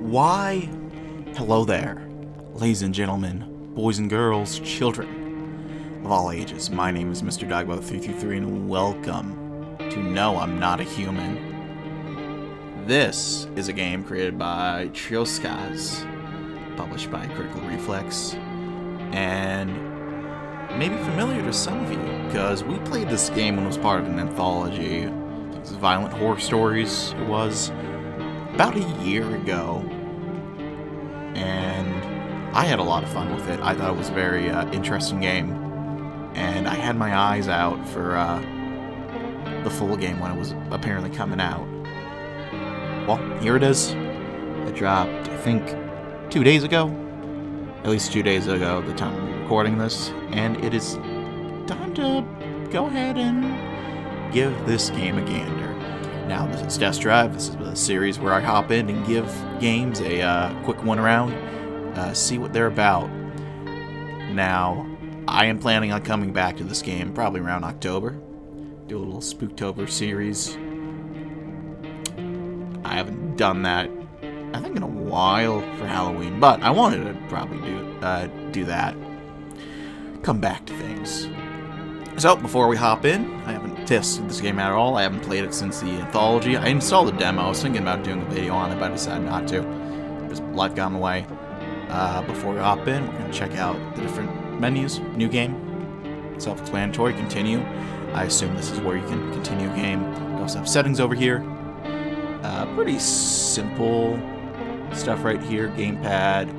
Why, hello there, ladies and gentlemen, boys and girls, children of all ages. My name is Mr. DB333 and welcome to No, I'm Not a Human. This is a game created by Trioscas, published by Critical Reflex, and maybe familiar to some of you, because we played this game when it was part of an anthology. I think it was Violent Horror Stories. It was about a year ago, and I had a lot of fun with it. I thought it was a very interesting game, and I had my eyes out for the full game when it was apparently coming out. Well, here it is. It dropped, I think, 2 days ago. At least 2 days ago, the time I'm recording this, and it is time to go ahead and give this game a gander. Now, this is Test Drive. This is a series where I hop in and give games a quick one around, see what they're about. Now, I am planning on coming back to this game probably around October. Do a little Spooktober series. I haven't done that, I think, in a while for Halloween, but I wanted to probably do that. Come back to things. So, before we hop in, I haven't tested this game at all. I haven't played it since the anthology. I installed the demo. I was thinking about doing a video on it, but I decided not to. Just life got in the way. Before we hop in, we're going to check out the different menus. New game. Self-explanatory. Continue. I assume this is where you can continue game. We also have settings over here. Pretty simple stuff right here. Gamepad.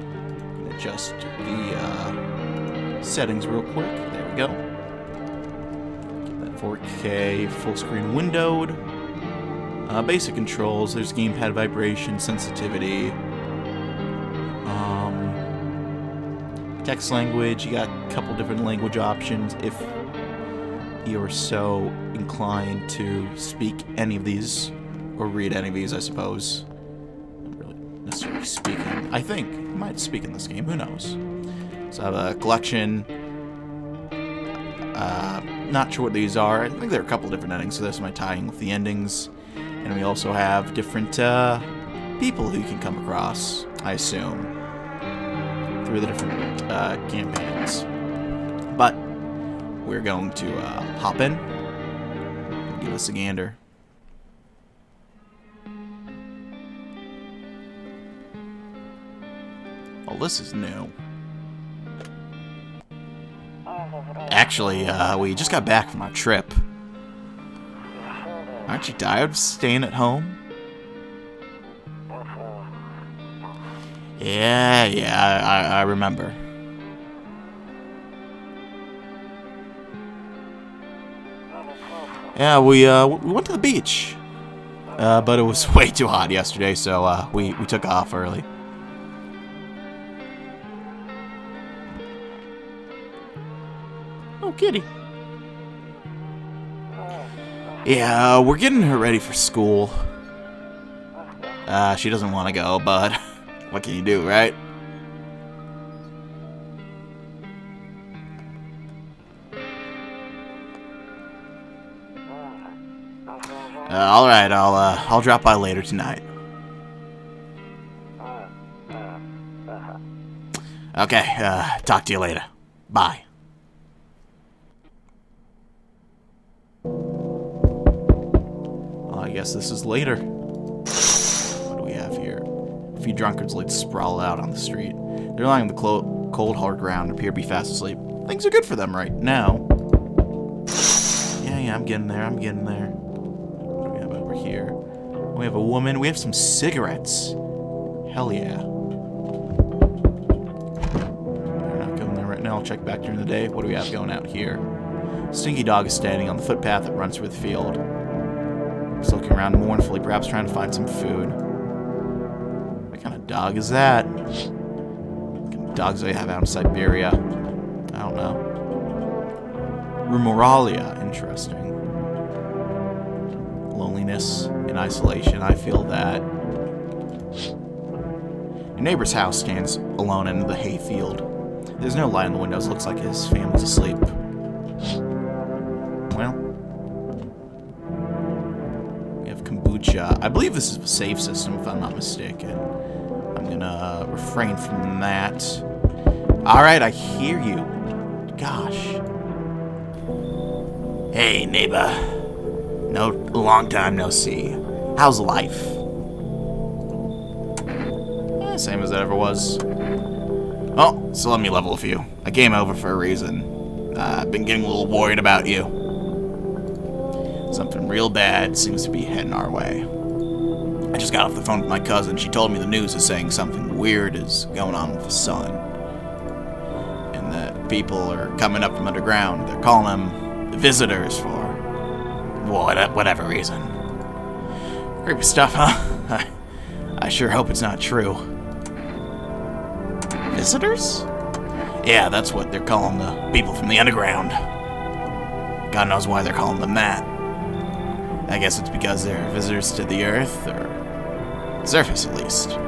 Adjust the settings real quick. There we go. 4K full screen windowed. Basic controls. There's gamepad vibration, sensitivity. Text language. You got a couple different language options if you're so inclined to speak any of these or read any of these, I suppose. Not really necessarily speaking. I think you might speak in this game. Who knows? So I have a collection. Not sure what these are. I think there are a couple different endings, so this might tie in with the endings. And we also have different people who you can come across, I assume, through the different campaigns. But we're going to hop in and give us a gander. Well, this is new. Actually, we just got back from our trip. Aren't you tired of staying at home? Yeah, I remember. Yeah, we went to the beach. But it was way too hot yesterday, so we took off early. Oh, kitty. Yeah, we're getting her ready for school. She doesn't want to go, but what can you do, right? All right, I'll drop by later tonight. Okay, talk to you later. Bye. I guess this is later. What do we have here? A few drunkards laid sprawled out on the street. They're lying on the cold, hard ground and appear to be fast asleep. Things are good for them right now. Yeah, I'm getting there. What do we have over here? We have a woman. We have some cigarettes. Hell yeah. They're not going there right now. I'll check back during the day. What do we have going out here? Stinky dog is standing on the footpath that runs through the field. He's looking around mournfully, perhaps trying to find some food. What kind of dog is that? What kind of dogs do they have out in Siberia? I don't know. Rumoralia, interesting. Loneliness and isolation, I feel that. Your neighbor's house stands alone in the hayfield. There's no light in the windows, looks like his family's asleep. Well, we have kombucha. I believe this is a save system, if I'm not mistaken. I'm gonna refrain from that. Alright, I hear you. Gosh. Hey, neighbor. Long time no see. How's life? Same as it ever was. Oh, so let me level with you. I came over for a reason. I've been getting a little worried about you. Something real bad seems to be heading our way. I just got off the phone with my cousin. She told me the news is saying something weird is going on with the sun. And that people are coming up from underground. They're calling them the visitors for whatever reason. Creepy stuff, huh? I sure hope it's not true. Visitors? Yeah, that's what they're calling the people from the underground. God knows why they're calling them that. I guess it's because they're visitors to the Earth, or surface at least.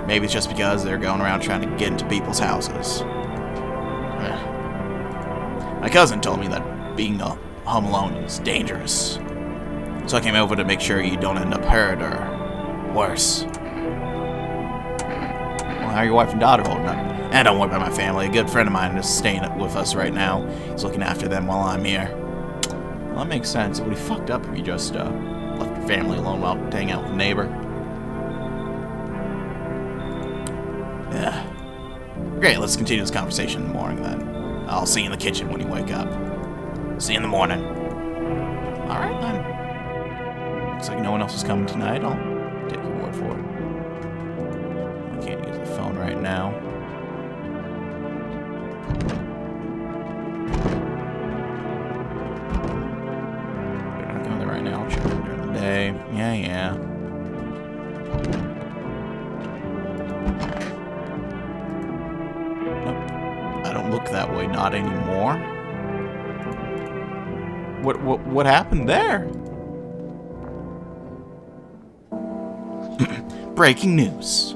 Maybe it's just because they're going around trying to get into people's houses. My cousin told me that being home alone is dangerous. So I came over to make sure you don't end up hurt or worse. Well, how are your wife and daughter holding up? And don't worry about my family. A good friend of mine is staying with us right now. He's looking after them while I'm here. Well, that makes sense. It would be fucked up if you just left your family alone while hanging out with a neighbor. Yeah. Great, let's continue this conversation in the morning then. I'll see you in the kitchen when you wake up. See you in the morning. Alright then. Looks like no one else is coming tonight. I'll take your word for it. I can't use the phone right now. We're not going there right now. I'll check them during the day. Yeah. Nope. I don't look that way. Not anymore. What happened there? Breaking news.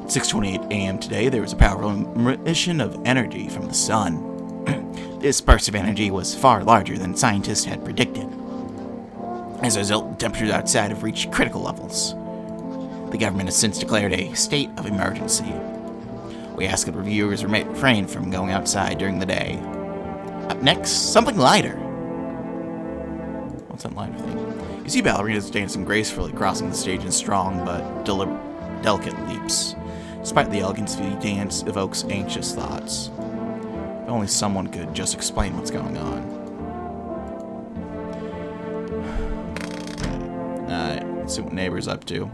At 6:28 a.m. today, there was a powerful emission of energy from the sun. This burst of energy was far larger than scientists had predicted. As a result, the temperatures outside have reached critical levels. The government has since declared a state of emergency. We ask that reviewers refrain from going outside during the day. Up next, something lighter. What's that lighter thing? You see ballerinas dancing gracefully, crossing the stage in strong but delicate leaps. Despite the elegance of the dance, evokes anxious thoughts. If only someone could just explain what's going on. Let's see what neighbor's up to.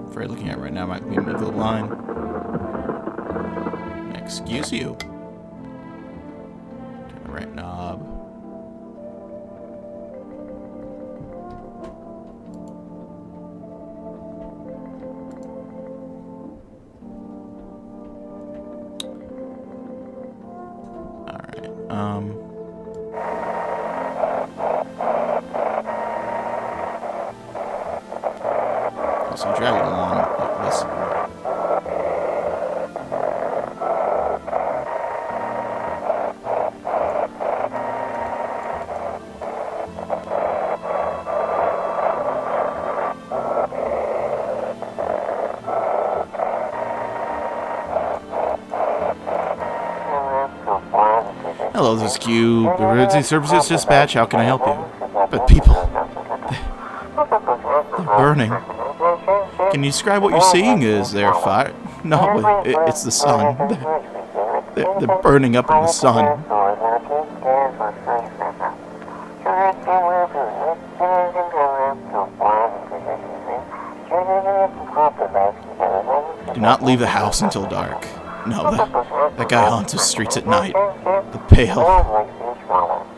Afraid looking at it right now might be a little line. Excuse you. Turn the right knob. So drag it along like this. Hello, this is Q. Emergency Services Dispatch. How can I help you? But people, they're burning. Can you describe what you're seeing? Is there a fire? No, it's the sun. They're burning up in the sun. Do not leave the house until dark. No, that guy haunts the streets at night. The pale.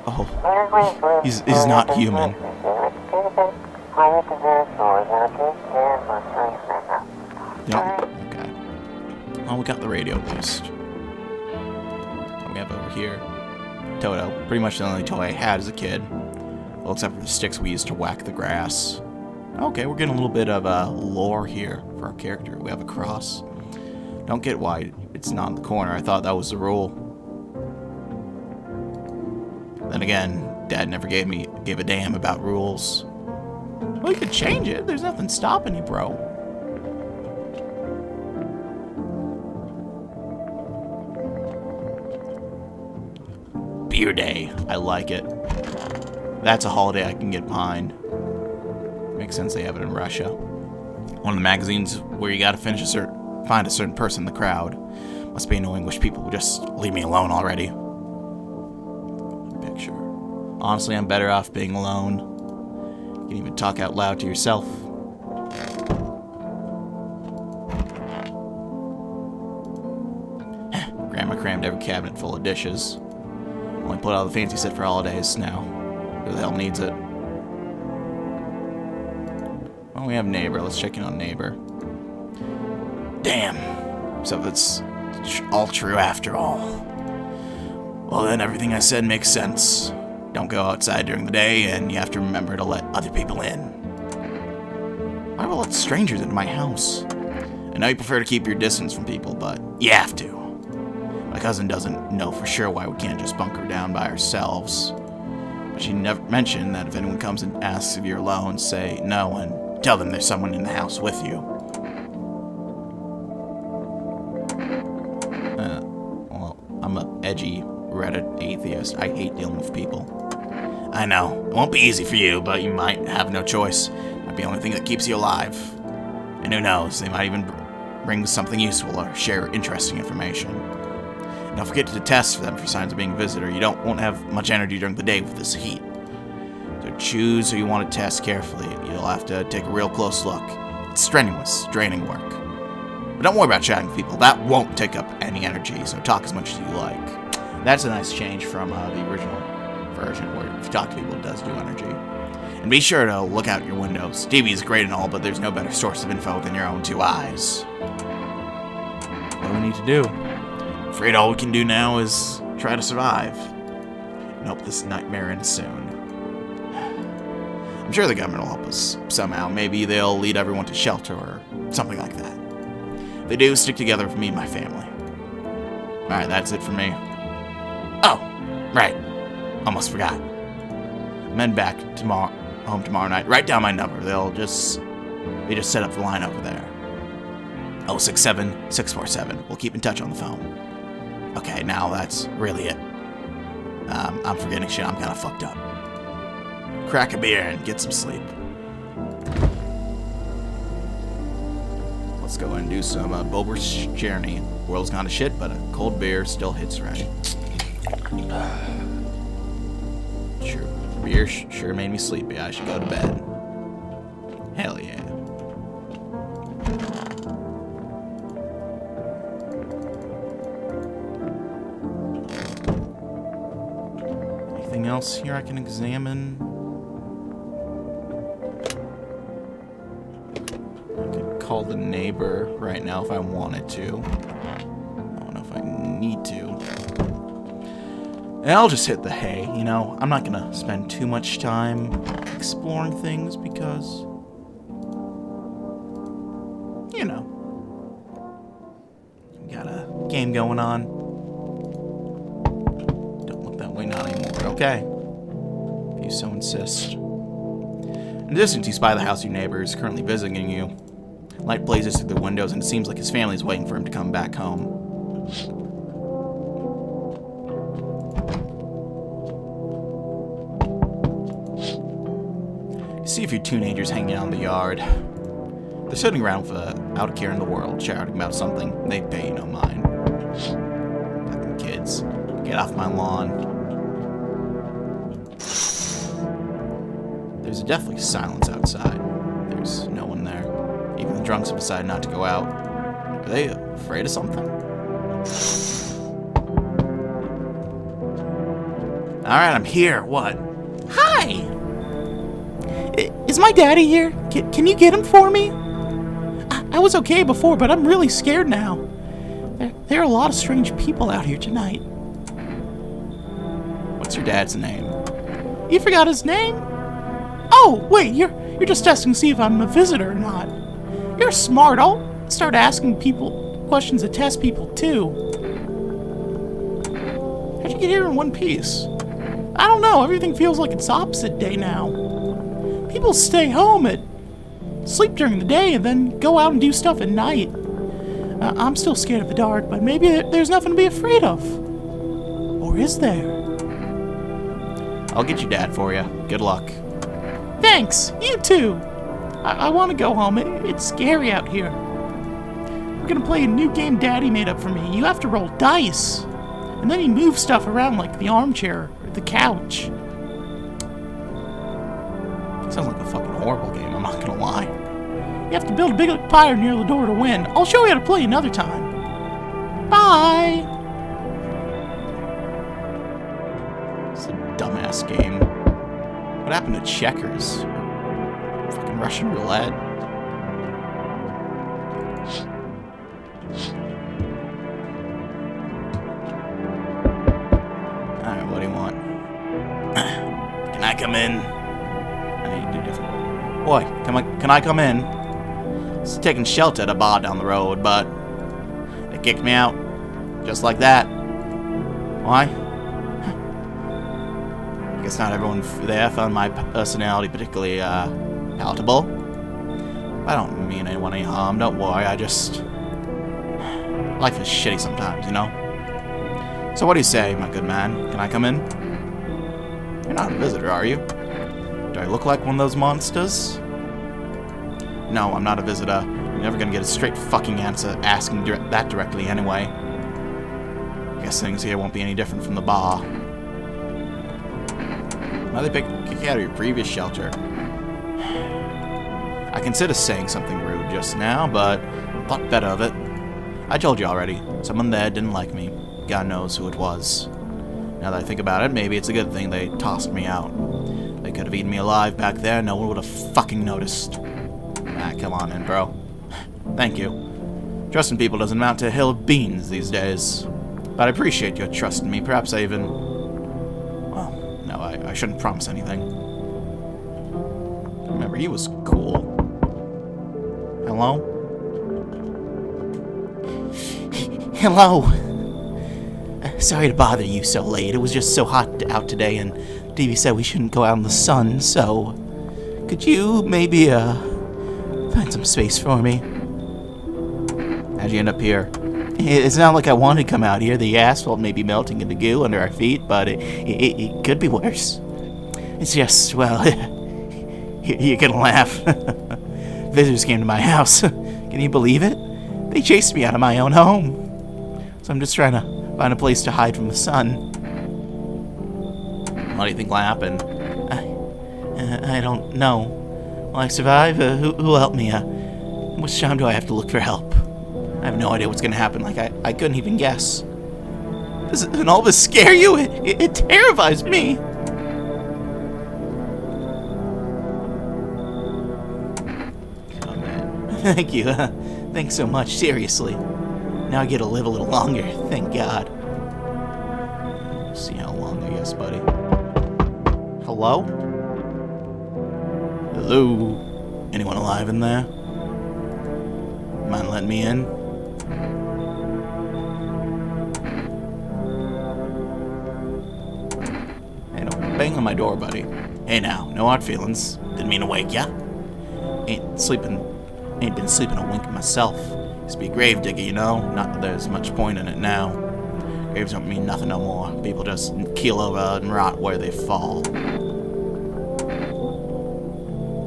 Oh, he's not human. No, okay. Well, we got the radio at least. What we have over here? Toto. Pretty much the only toy I had as a kid. Well, except for the sticks we used to whack the grass. Okay, we're getting a little bit of lore here for our character. We have a cross. Don't get why it's not in the corner. I thought that was the rule. Then again, Dad never gave a damn about rules. Well, you could change it. There's nothing stopping you, bro. Beer Day. I like it. That's a holiday I can get behind. Makes sense they have it in Russia. One of the magazines where you gotta find a certain person in the crowd. Must be annoying. Wish people would just leave me alone already. Picture. Honestly, I'm better off being alone. You can even talk out loud to yourself. Grandma crammed every cabinet full of dishes. Only put out the fancy set for holidays now. Who the hell needs it? Well, we have neighbor. Let's check in on neighbor. Damn. So that's all true after all. Well, then everything I said makes sense. Don't go outside during the day, and you have to remember to let other people in. Why would I let strangers into my house? I know you prefer to keep your distance from people, but you have to. My cousin doesn't know for sure why we can't just bunker down by ourselves. But she never mentioned that if anyone comes and asks if you're alone, say no and tell them there's someone in the house with you. Well, I'm a edgy Reddit atheist. I hate dealing with people. I know, it won't be easy for you, but you might have no choice. It might be the only thing that keeps you alive. And who knows, they might even bring something useful or share interesting information. And don't forget to test for them for signs of being a visitor. You won't have much energy during the day with this heat. So choose who you want to test carefully. You'll have to take a real close look. It's strenuous, draining work. But don't worry about chatting with people. That won't take up any energy, so talk as much as you like. That's a nice change from the original version, where if you talk to people, it does do energy. And be sure to look out your windows. DB is great and all, but there's no better source of info than your own two eyes. What do we need to do? I'm afraid all we can do now is try to survive. And hope this nightmare ends soon. I'm sure the government will help us somehow. Maybe they'll lead everyone to shelter or something like that. If they do, stick together with me and my family. Alright, that's it for me. Oh, right. Almost forgot. I'm heading back home tomorrow night. Write down my number. They just set up the line over there. 067-647. We'll keep in touch on the phone. Okay, now that's really it. I'm forgetting shit. I'm kind of fucked up. Crack a beer and get some sleep. Let's go and do some Bober's journey. World's gone to shit, but a cold beer still hits right. Sure, beer sure made me sleepy. I should go to bed. Hell yeah. Anything else here I can examine? I could call the neighbor right now if I wanted to. I don't know if I need to. And I'll just hit the hay, you know? I'm not gonna spend too much time exploring things because, you know, we got a game going on. Don't look that way, not anymore. Okay. If you so insist. In the distance, you spy the house your neighbor is currently visiting you. Light blazes through the windows, and it seems like his family is waiting for him to come back home. You see a few teenagers hanging out in the yard. They're sitting around without a care in the world, shouting about something. They pay no mind. Fucking kids. Get off my lawn. There's definitely silence outside. There's no one there. Even the drunks have decided not to go out. Are they afraid of something? Alright, I'm here. What? Hi! Is my daddy here? Can you get him for me? I was okay before, but I'm really scared now. There are a lot of strange people out here tonight. What's your dad's name? You forgot his name? Oh, wait, you're just testing to see if I'm a visitor or not. You're smart. I'll start asking people questions that test people, too. How'd you get here in one piece? I don't know. Everything feels like it's opposite day now. People stay home sleep during the day and then go out and do stuff at night. I'm still scared of the dark, but maybe there's nothing to be afraid of. Or is there? I'll get your dad for you. Good luck. Thanks. You too. I want to go home. It's scary out here. We're gonna play a new game Daddy made up for me. You have to roll dice. And then you move stuff around like the armchair or the couch. Sounds like a fucking horrible game, I'm not gonna lie. You have to build a big fire near the door to win. I'll show you how to play another time. Bye! It's a dumbass game. What happened to checkers? Fucking Russian roulette? Alright, what do you want? Can I come in? I need to do different. Boy, can I come in? I was taking shelter at a bar down the road, but they kicked me out. Just like that. Why? I guess not everyone there found my personality particularly palatable. I don't mean anyone any harm, don't worry, I just... Life is shitty sometimes, you know? So what do you say, my good man? Can I come in? You're not a visitor, are you? Do I look like one of those monsters? No, I'm not a visitor. You're never gonna get a straight fucking answer asking that directly anyway. I guess things here won't be any different from the bar. Now they kick you out of your previous shelter. I considered saying something rude just now, but thought better of it. I told you already. Someone there didn't like me. God knows who it was. Now that I think about it, maybe it's a good thing they tossed me out. They could have eaten me alive back there, no one would have fucking noticed. Ah, come on in, bro. Thank you. Trusting people doesn't amount to a hill of beans these days. But I appreciate your trust in me. Perhaps I even... Well, no, I shouldn't promise anything. Remember, he was cool. Hello? Hello. Sorry to bother you so late. It was just so hot out today, and DB said we shouldn't go out in the sun, so... Could you maybe, find some space for me? How'd you end up here? It's not like I wanted to come out here. The asphalt may be melting into goo under our feet, but it could be worse. It's just, well, you're gonna laugh. Visitors came to my house. Can you believe it? They chased me out of my own home. So I'm just trying to find a place to hide from the sun. What do you think will happen? I don't know. Will I survive? Who'll help me? How much time do I have to look for help? I have no idea what's gonna happen. Like, I couldn't even guess. Doesn't all this scare you? It terrifies me. Oh, man. Thank you. Thanks so much. Seriously. Now I get to live a little longer. Thank God. See how long, I guess, buddy. Hello? Hello? Anyone alive in there? Mind letting me in? Hey, don't bang on my door, buddy. Hey now, no hard feelings. Didn't mean to wake ya. Ain't been sleeping a wink myself. Used to be a grave digger, you know? Not that there's much point in it now. Graves don't mean nothing no more. People just keel over and rot where they fall.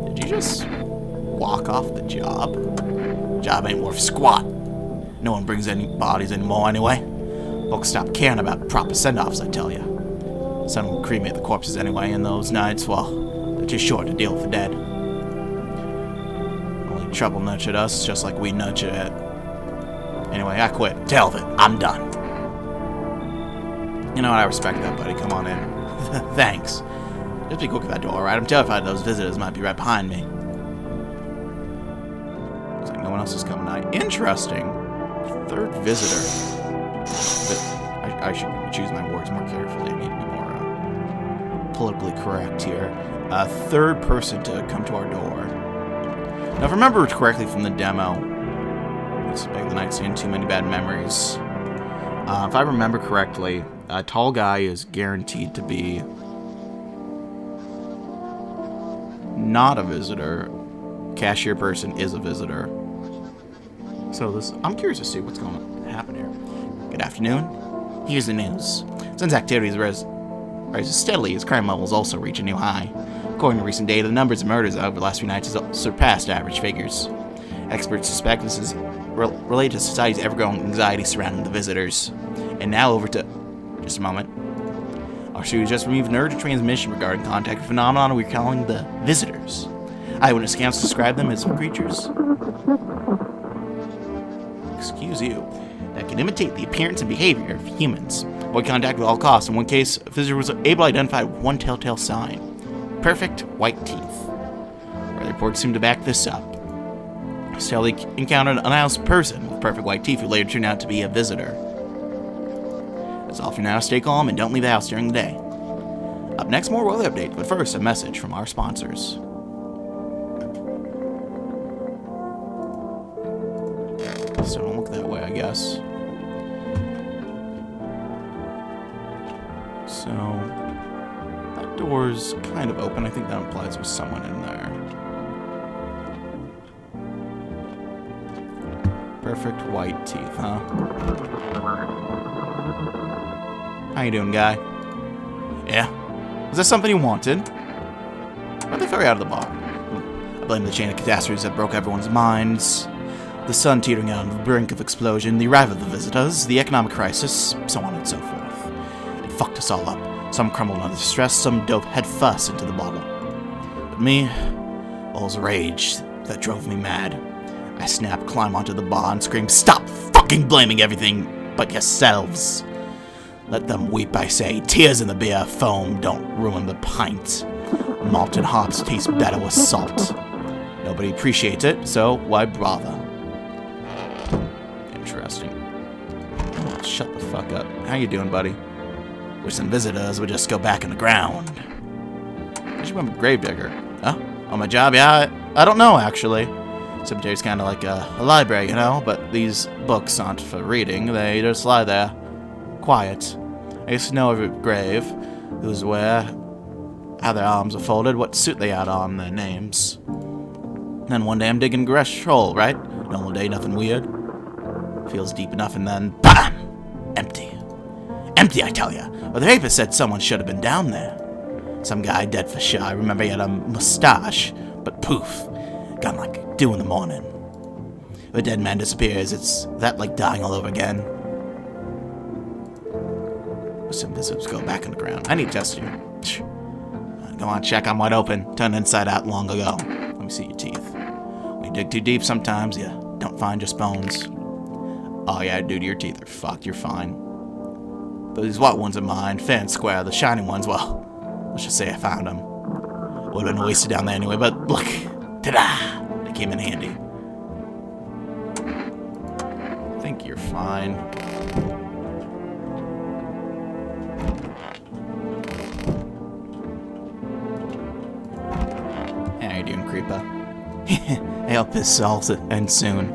Did you just walk off the job? Job ain't worth squat. No one brings any bodies anymore anyway. Folks stop caring about proper send-offs, I tell you. Son will cremate the corpses anyway, and those nights, well, they're too short to deal with the dead. Only trouble nurtured us, just like we nurtured it. Anyway, I quit. Tell of it. I'm done. You know what? I respect that, buddy. Come on in. Thanks. Just be quick with that door, alright? I'm terrified those visitors might be right behind me. Looks like no one else is coming out. Interesting. Third visitor. But I should choose my words more carefully. I need to be more politically correct here. Third person to come to our door. Now, if I remember correctly from the demo, it's back in the night, seeing too many bad memories. If I remember correctly, a tall guy is guaranteed to be not a visitor. Cashier person is a visitor. So I'm curious to see what's going to happen here. Good afternoon. Here's the news. Since activities rises steadily as crime levels also reach a new high. According to recent data, the numbers of murders over the last few nights has surpassed average figures. Experts suspect this is related to society's ever-growing anxiety surrounding the visitors. And now over to... just a moment. Our studio just removed an urgent transmission regarding contact phenomenon we're calling the visitors. Eyewitness accounts describe them as creatures... excuse you... that can imitate the appearance and behavior of humans. Avoid contact at all costs. In one case, a visitor was able to identify one telltale sign. Perfect white teeth. Our reports seem to back this up. Still, they encountered an unannounced person with perfect white teeth who later turned out to be a visitor. That's all for now. Stay calm and don't leave the house during the day. Up next, more weather updates, but first, a message from our sponsors. So don't look that way, I guess. So, that door's kind of open. I think that implies there's someone in there. Perfect white teeth, huh? How you doing, guy? Yeah? Was that something you wanted? Why'd they throw you out of the bar? I blame the chain of catastrophes that broke everyone's minds. The sun teetering out on the brink of explosion, the arrival of the visitors, the economic crisis, so on and so forth. It fucked us all up. Some crumbled under stress, some dove headfirst into the bottle. But me, all was rage that drove me mad. I snapped, climbed onto the bar, and screamed, "Stop fucking blaming everything but yourselves! Let them weep, I say. Tears in the beer, foam don't ruin the pint. Malt and hops taste better with salt. Nobody appreciates it, so why bother?" Interesting. Oh, shut the fuck up. How you doing, buddy? Wish some visitors would just go back in the ground. I should become a gravedigger. Huh? On my job? Yeah, I don't know, actually. Cemetery's kind of like a library, you know? But these books aren't for reading. They just lie there. Quiet. I used to know every grave, who's where, how their arms are folded, what suit they had on, their names. Then one day I'm digging Gresh hole, right? Normal day, nothing weird. Feels deep enough, and then BAM! Empty. Empty, I tell ya. Well, the paper said someone should have been down there. Some guy dead for sure. I remember he had a mustache, but poof. Gone like 2 in the morning. If a dead man disappears, it's that like dying all over again. Some visitors go back in the ground. I need to test you. Go on, check. I'm wide open. Turned inside out long ago. Let me see your teeth. When you dig too deep, sometimes you don't find just bones. Oh yeah, dude, your teeth are fucked. You're fine. These white ones are mine, fair and square. The shiny ones, well, let's just say I found them. Would have been wasted down there anyway, but look. Ta-da! They came in handy. I think you're fine. How you doing, creeper? I hope this all ends soon.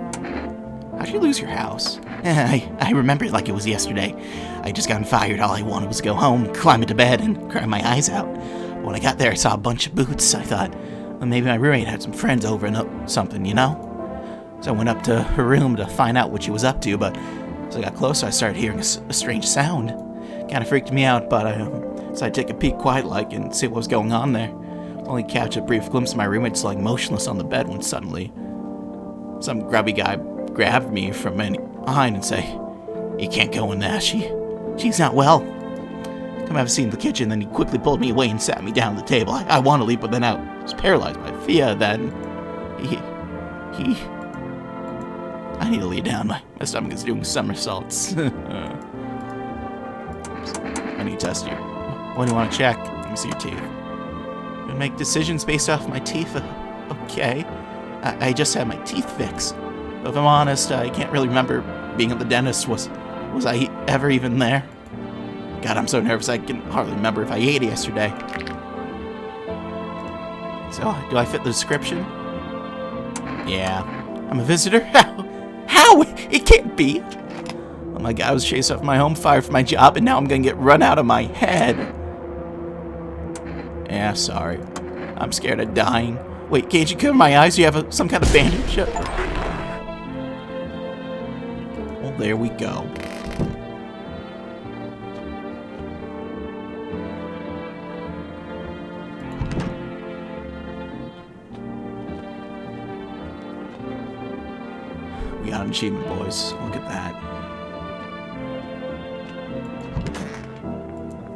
How'd you lose your house? I remember it like it was yesterday. I just gotten fired. All I wanted was to go home, climb into bed, and cry my eyes out. When I got there, I saw a bunch of boots. I thought, well, maybe my roommate had some friends over and something, you know? So I went up to her room to find out what she was up to, but as I got closer, I started hearing a strange sound. Kind of freaked me out, but so I take a peek quiet-like and see what was going on there. Only catch a brief glimpse of my roommate just lying motionless on the bed when suddenly some grubby guy grabbed me from behind and say, "You can't go in there, she's not well. Come have a seat in the kitchen." Then he quickly pulled me away and sat me down at the table. I wanted to leap, but then I was paralyzed by fear. Then I need to lay down. My stomach is doing somersaults. I need to test you. What do you want to check? Let me see your teeth. You make decisions based off my teeth? Okay. I just had my teeth fixed. But if I'm honest, I can't really remember being at the dentist. Was I ever even there? God, I'm so nervous I can hardly remember if I ate yesterday. So, do I fit the description? Yeah. I'm a visitor? How? It can't be! Oh my God, I was chased off my home, fired from my job, and now I'm gonna get run out of my head. Yeah, sorry. I'm scared of dying. Wait, can't you cover my eyes? Do you have some kind of bandage? Well, there we go. We got an achievement, boys. Look at that.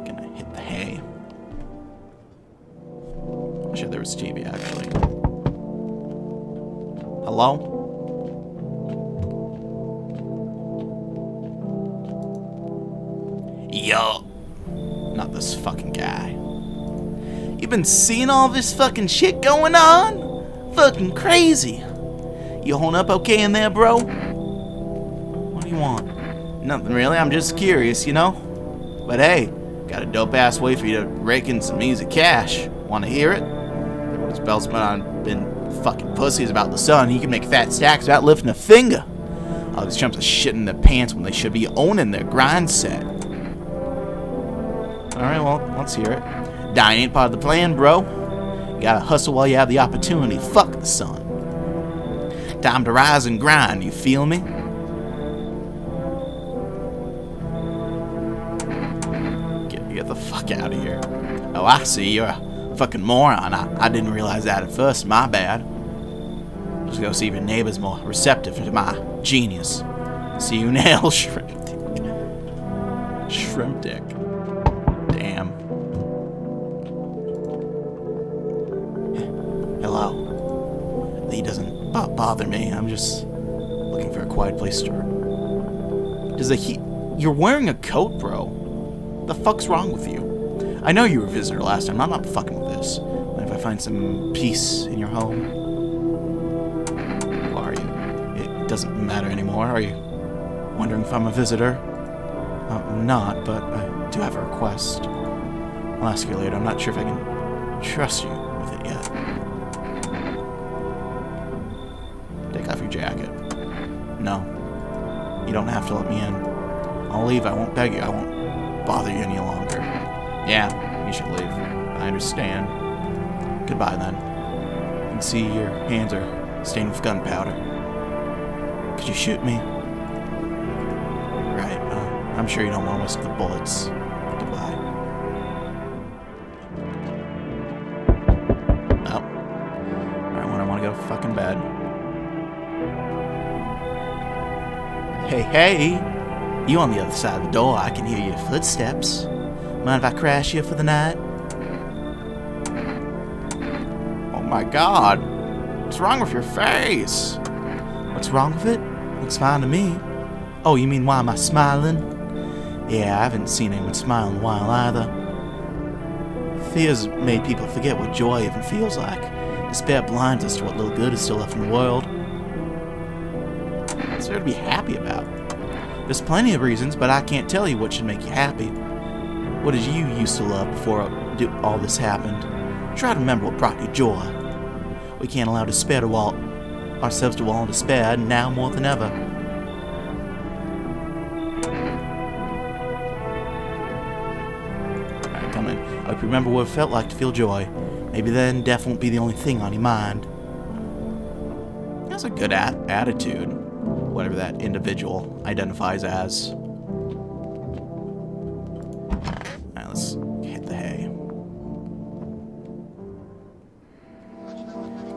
Gonna hit the hay. I'm sure there was TV, actually. Hello? Yo. Not this fucking guy. You been seeing all this fucking shit going on? Fucking crazy. You holding up okay in there, bro? What do you want? Nothing really, I'm just curious, you know? But hey, got a dope-ass way for you to rake in some easy cash. Wanna hear it? Everyone's belt's been fucking pussies about the sun. He can make fat stacks without lifting a finger. All these chumps are shitting their pants when they should be owning their grind set. Alright, well, let's hear it. Dying ain't part of the plan, bro. You gotta hustle while you have the opportunity. Fuck the sun. Time to rise and grind, you feel me? Get the fuck out of here. Oh, I see, you're a fucking moron. I didn't realize that at first, my bad. Just go see if your neighbor's more receptive to my genius. See you now, shrimp dick. Shrimp dick. Damn. Hello. He doesn't bother me. I'm just looking for a quiet place to... You're wearing a coat, bro. The fuck's wrong with you? I know you were a visitor last time. I'm not fucking with this. What if I find some peace in your home? Who are you? It doesn't matter anymore. Are you wondering if I'm a visitor? I'm not, but I do have a request. I'll ask you later. I'm not sure if I can trust you with it yet. Take off your jacket. No. You don't have to let me in. I'll leave. I won't beg you. I won't bother you any longer. Yeah, you should leave. I understand. Goodbye, then. I can see your hands are stained with gunpowder. Could you shoot me? Right. I'm sure you don't want to risk the bullets. Goodbye. Oh. Alright, when I want to go to fucking bed. Hey! You on the other side of the door. I can hear your footsteps. Mind if I crash here for the night? Oh my god. What's wrong with your face? What's wrong with it? Looks fine to me. Oh, you mean why am I smiling? Yeah, I haven't seen anyone smile in a while either. Fear's made people forget what joy even feels like. Despair blinds us to what little good is still left in the world. What's there to be happy about? There's plenty of reasons, but I can't tell you what should make you happy. What did you used to love before all this happened? Try to remember what brought you joy. We can't allow despair to ourselves to wallow in despair now more than ever. Alright, come in. I hope you remember what it felt like to feel joy. Maybe then death won't be the only thing on your mind. That's a good attitude. Whatever that individual identifies as. Alright, let's hit the hay.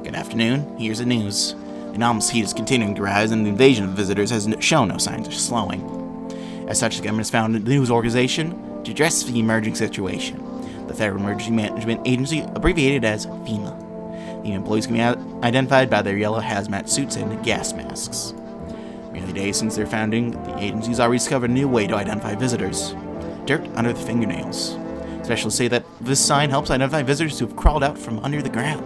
Good afternoon. Here's the news. The anomalous heat is continuing to rise, and the invasion of visitors has shown no signs of slowing. As such, the government has founded a news organization to address the emerging situation. The Federal Emergency Management Agency, abbreviated as FEMA. The employees can be identified by their yellow hazmat suits and gas masks. Merely days since their founding, the agency's already discovered a new way to identify visitors. Dirt under the fingernails. Specialists say that this sign helps identify visitors who have crawled out from under the ground.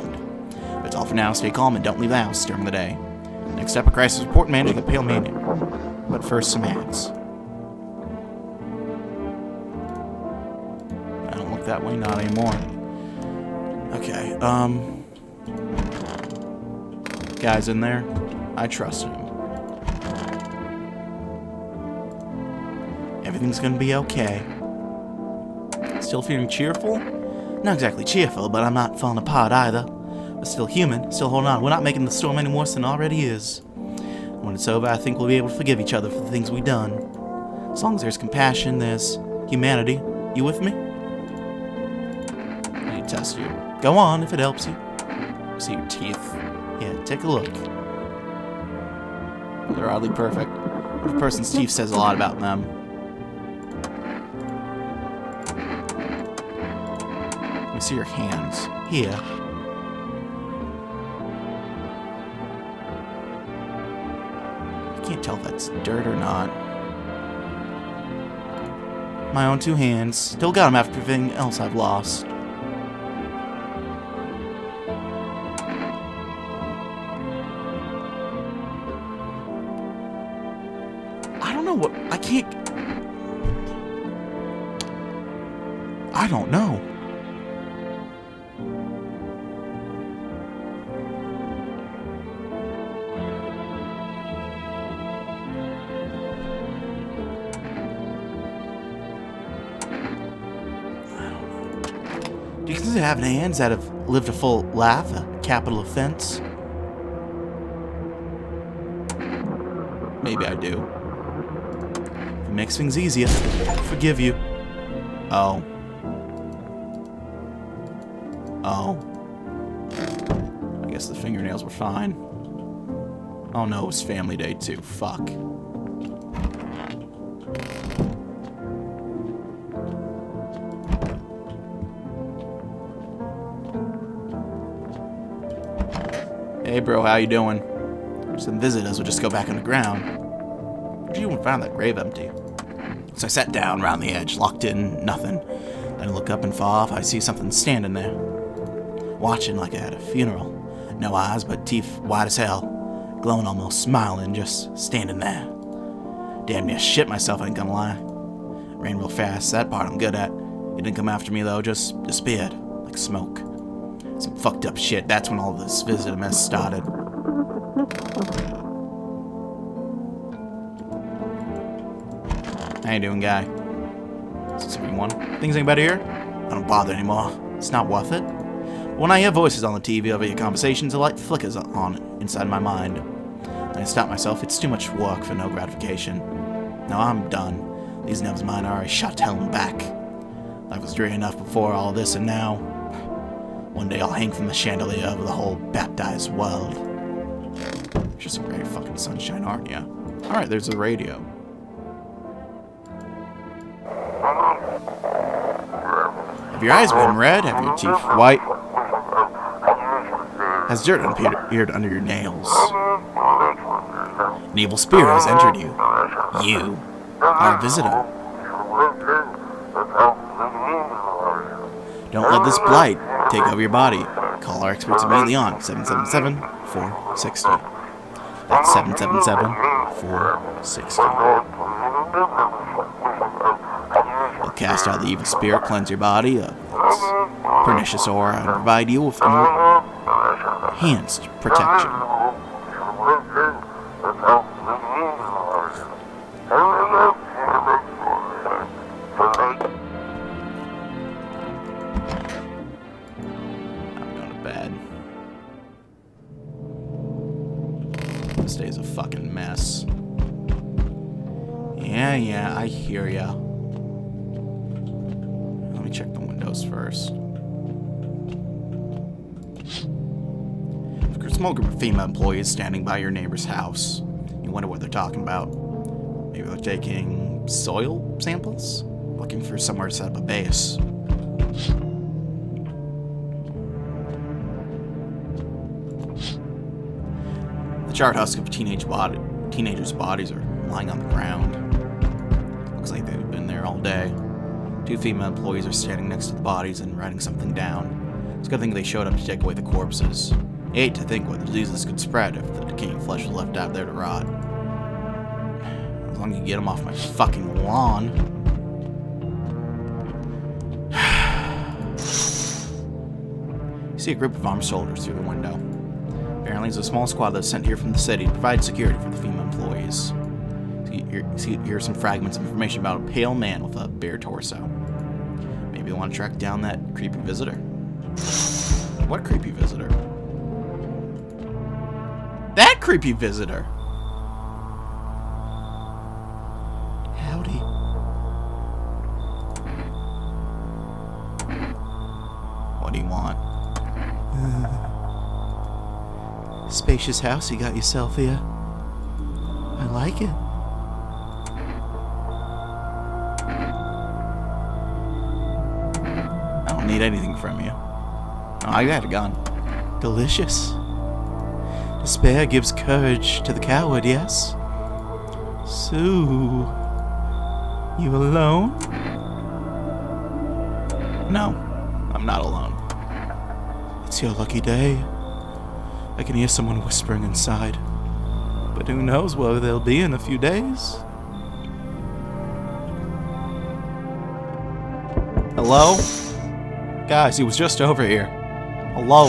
But it's all for now. Stay calm and don't leave the house during the day. Next up, a crisis report managing the Pale Maiden. But first, some ads. I don't look that way, not anymore. Okay, guy's in there. I trust him. Everything's gonna be okay. Still feeling cheerful? Not exactly cheerful, but I'm not falling apart either. We're still human, still holding on. We're not making the storm any worse than it already is. When it's over, I think we'll be able to forgive each other for the things we've done. As long as there's compassion, there's humanity. You with me? I need to test you. Go on, if it helps you. See your teeth. Yeah, take a look. They're oddly perfect. The person's teeth says a lot about them. Let me see your hands. Here. I can't tell if that's dirt or not. My own 2 hands. Still got them after everything else I've lost. I don't know what... I can't... I don't know. Do you consider having hands that have lived a full life a capital offense? Maybe I do. If it makes things easier, I'll forgive you. Oh. Oh. I guess the fingernails were fine. Oh no, it was family day too. Fuck. Hey bro, how you doing? Some visitors will just go back on the ground. Where'd you even find that grave empty? So I sat down around the edge, locked in, nothing. Then I look up and far off, I see something standing there. Watching like I had a funeral. No eyes, but teeth white as hell. Glowing, almost smiling, just standing there. Damn near shit myself, I ain't gonna lie. Ran real fast, that part I'm good at. It didn't come after me though, just disappeared. Like smoke. Some fucked up shit. That's when all this visitor mess started. How you doing, guy? 671. Things ain't better here? I don't bother anymore. It's not worth it. When I hear voices on the TV over your conversations, a light flickers on inside my mind. And I stop myself. It's too much work for no gratification. No, I'm done. These nerves of mine are already shot to hell and back. Life was dreary enough before all this, and now... One day I'll hang from the chandelier over the whole baptized world. You're just a ray of fucking sunshine, aren't ya? Alright, there's the radio. Have your eyes been red? Have your teeth white? Has dirt appeared under your nails? An evil spirit has entered you. You are a visitor. Don't let this blight take over your body. Call our experts immediately on 777-460. That's 777-460. We'll cast out the evil spirit, cleanse your body of its pernicious aura, and provide you with enhanced protection. This day's a fucking mess. Yeah, I hear ya. Let me check the windows first. A small group of female employees standing by your neighbor's house. You wonder what they're talking about. Maybe they're taking soil samples? Looking for somewhere to set up a base. The charred husk of teenagers' bodies are lying on the ground. Looks like they've been there all day. 2 female employees are standing next to the bodies and writing something down. It's a good thing they showed up to take away the corpses. I hate to think what diseases could spread if the decaying flesh was left out there to rot. As long as you get them off my fucking lawn. You see a group of armed soldiers through the window. Apparently, it's a small squad that's sent here from the city to provide security for the female employees. Here are some fragments of information about a pale man with a bare torso. Maybe they want to track down that creepy visitor. What creepy visitor? That creepy visitor! Howdy. What do you want? Spacious house you got yourself here. like it. I don't need anything from you. Oh, I got a gun. Delicious. Despair gives courage to the coward, yes? Sue, you alone? No, I'm not alone. It's your lucky day. I can hear someone whispering inside. But who knows where they'll be in a few days? Hello? Guys, he was just over here. Hello?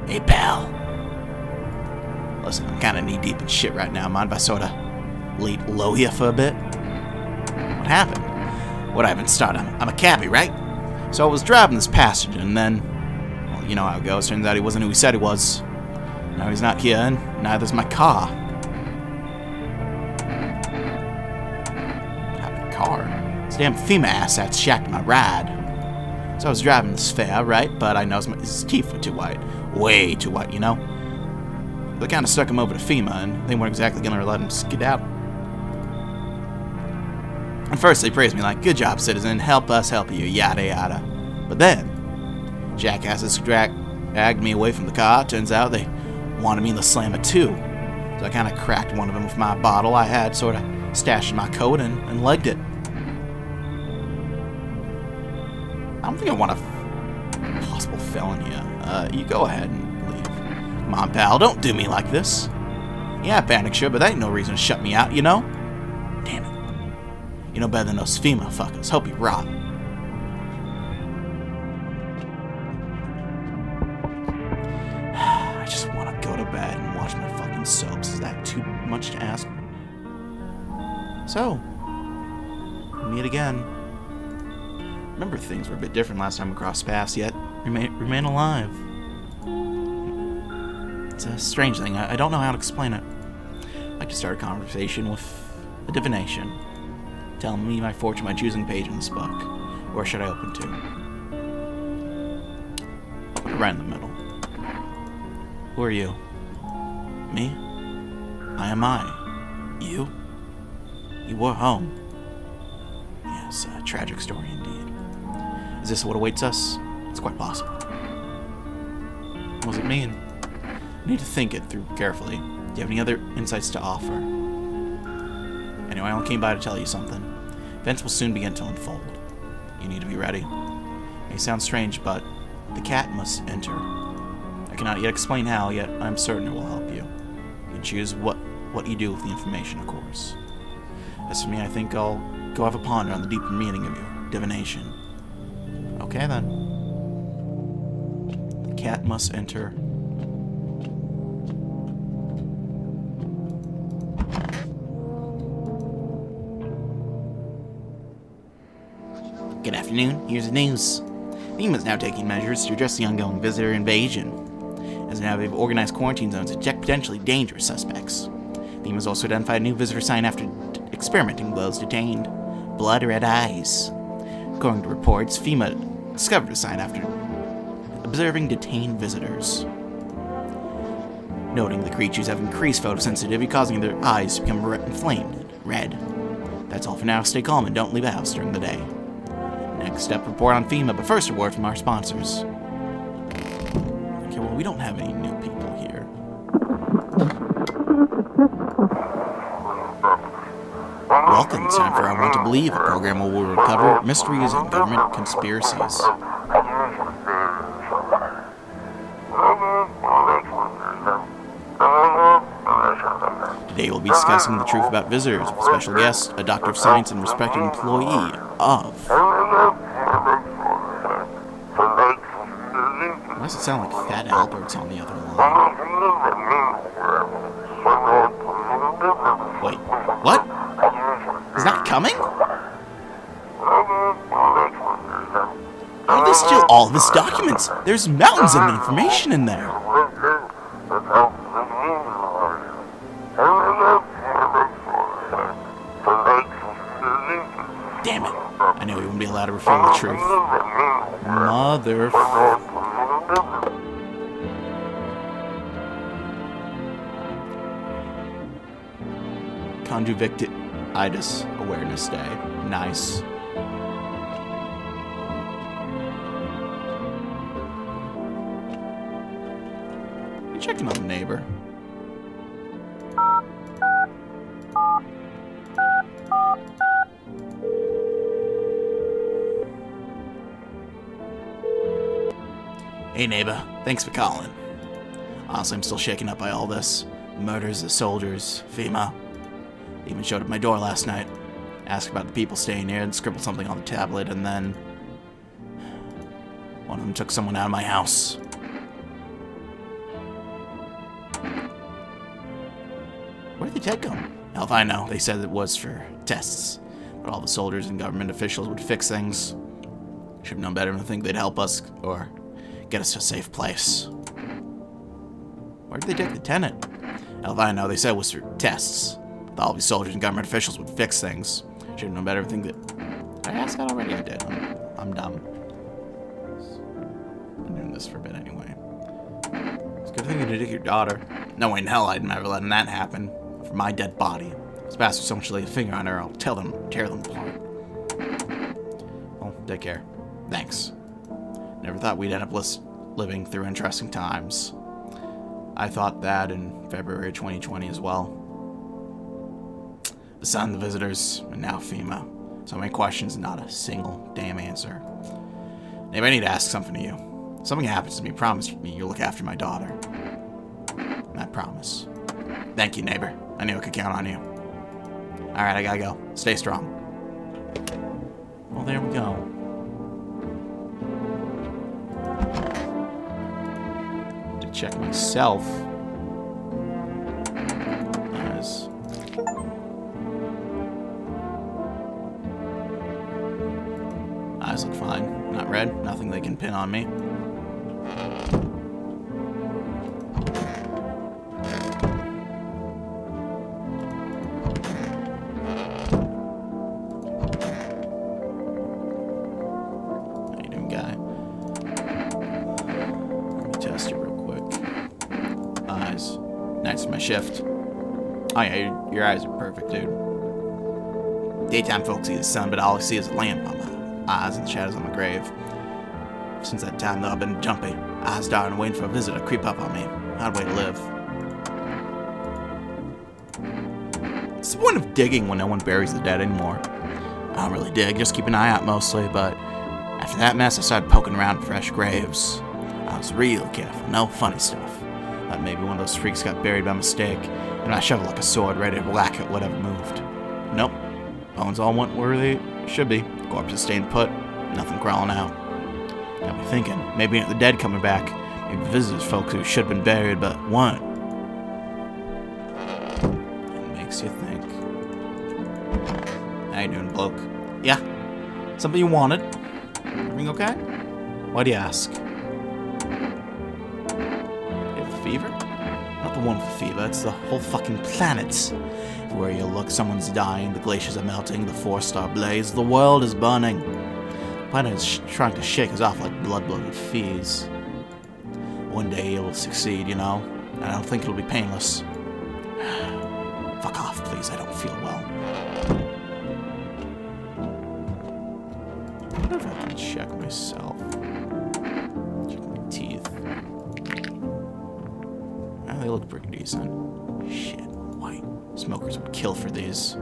Hey, pal. Listen, I'm kind of knee-deep in shit right now. Mind if I sort of lay low here for a bit? What happened? What I haven't started. I'm a cabbie, right? So I was driving this passenger, and then, well, you know how it goes. Turns out he wasn't who he said he was. Now he's not here, and neither's my car. What happened to the car? This damn FEMA asshat's shacked my ride. So I was driving this fare, right? But I noticed his teeth were too white. Way too white, you know? They kind of stuck him over to FEMA, and they weren't exactly going to let him skid out. At first, they praised me like, good job, citizen, help us help you, yada yada. But then, jackasses dragged me away from the car. Turns out they wanted me to slam it too. So I kind of cracked one of them with my bottle I had sort of stashed in my coat and legged it. I don't think I want a possible felon here. You go ahead and leave. Come on, pal, don't do me like this. Yeah, panic sure, but that ain't no reason to shut me out, you know? Damn it. You know better than those FEMA fuckers. Hope you rot. I just want to go to bed and watch my fucking soaps. Is that too much to ask? So, meet again. Remember, things were a bit different last time we crossed paths, yet remain alive. It's a strange thing. I don't know how to explain it. I'd like to start a conversation with a divination. Tell me my fortune by choosing a page in this book. Where should I open to? Open right in the middle. Who are you? Me? I am I. You? You were home. Yes, a tragic story indeed. Is this what awaits us? It's quite possible. What does it mean? I need to think it through carefully. Do you have any other insights to offer? Anyway, I only came by to tell you something. Events will soon begin to unfold. You need to be ready. It may sound strange, but the cat must enter. I cannot yet explain how, yet I'm certain it will help you. You can choose what you do with the information, of course. As for me, I think I'll go have a ponder on the deeper meaning of your divination. Okay, then. The cat must enter. Good afternoon. Here's the news. FEMA is now taking measures to address the ongoing visitor invasion. As now they've organized quarantine zones to detect potentially dangerous suspects. FEMA has also identified a new visitor sign after experimenting with those detained. Blood red eyes. According to reports, FEMA discovered a sign after observing detained visitors. Noting the creatures have increased photosensitivity, causing their eyes to become inflamed and red. That's all for now. Stay calm and don't leave the house during the day. Next step, report on FEMA, but first a word from our sponsors. Okay, well, we don't have any new people here. Welcome, it's time for I Want to Believe, a program where we'll uncover mysteries and government conspiracies. Today we'll be discussing the truth about visitors with a special guest, a doctor of science and respected employee of... Why does it sound like Fat Albert's on the other line? Wait, what? He's not coming? How did they steal all of his documents? There's mountains of information in there. Damn it. I knew he wouldn't be allowed to reveal the truth. Conjunctivitis Awareness Day. Nice. You checking on the neighbor? Hey neighbor, thanks for calling. Honestly, I'm still shaken up by all this. Murders of soldiers, FEMA. They even showed up at my door last night. Asked about the people staying here and scribbled something on the tablet, and then one of them took someone out of my house. Where did they take them? Hell if I know. They said it was for tests. But all the soldiers and government officials would fix things. Should have known better than to think they'd help us or get us to a safe place. Where did they take the lieutenant? Hell if I know. They said it was for tests. But all these soldiers and government officials would fix things. Should have known better than to think that... Did I ask that already? I did. I'm dumb. I've been doing this for a bit anyway. It's a good thing you did your daughter. No way in hell I'd never let that happen. For my dead body. Those bastards so much lay a finger on her, I'll tear them apart. Well, take care. Thanks. Never thought we'd end up living through interesting times. I thought that in February 2020 as well. The sun, the visitors, and now FEMA. So many questions, not a single damn answer. Maybe I need to ask something to you. If something happens to me, promise me you'll look after my daughter. I promise. Thank you, neighbor. I knew I could count on you. Alright, I gotta go. Stay strong. Well, there we go. To check myself. Nice. Eyes look fine. Not red. Nothing they can pin on me. Nice for my shift. Oh yeah, your eyes are perfect, dude. Daytime folks see the sun, but all I see is a lamp on my eyes and the shadows on my grave. Since that time, though, I've been jumpy. Eyes darting, waiting for a visitor to creep up on me. Odd way to live. What's the point of digging when no one buries the dead anymore? I don't really dig, just keep an eye out mostly, but after that mess, I started poking around in fresh graves. I was real careful, no funny stuff. Thought maybe one of those freaks got buried by mistake, and I shoveled like a sword, ready to whack at whatever moved. Nope. Bones all went where they should be. Corpses staying put. Nothing crawling out. Got me thinking, maybe the dead coming back. Maybe visitors, folks who should have been buried, but weren't. It makes you think. How you doing, bloke? Yeah. Something you wanted? Everything okay? Why do you ask? Fever? Not the one with fever, it's the whole fucking planet. Everywhere you look, someone's dying, the glaciers are melting, the forests are ablaze, the world is burning. The planet is trying to shake us off like blood-bloated fleas. One day it will succeed, you know, and I don't think it'll be painless. Fuck off, please, I don't feel well. I wonder if I can check myself. Check my teeth. They look pretty decent. Shit, white. Smokers would kill for these.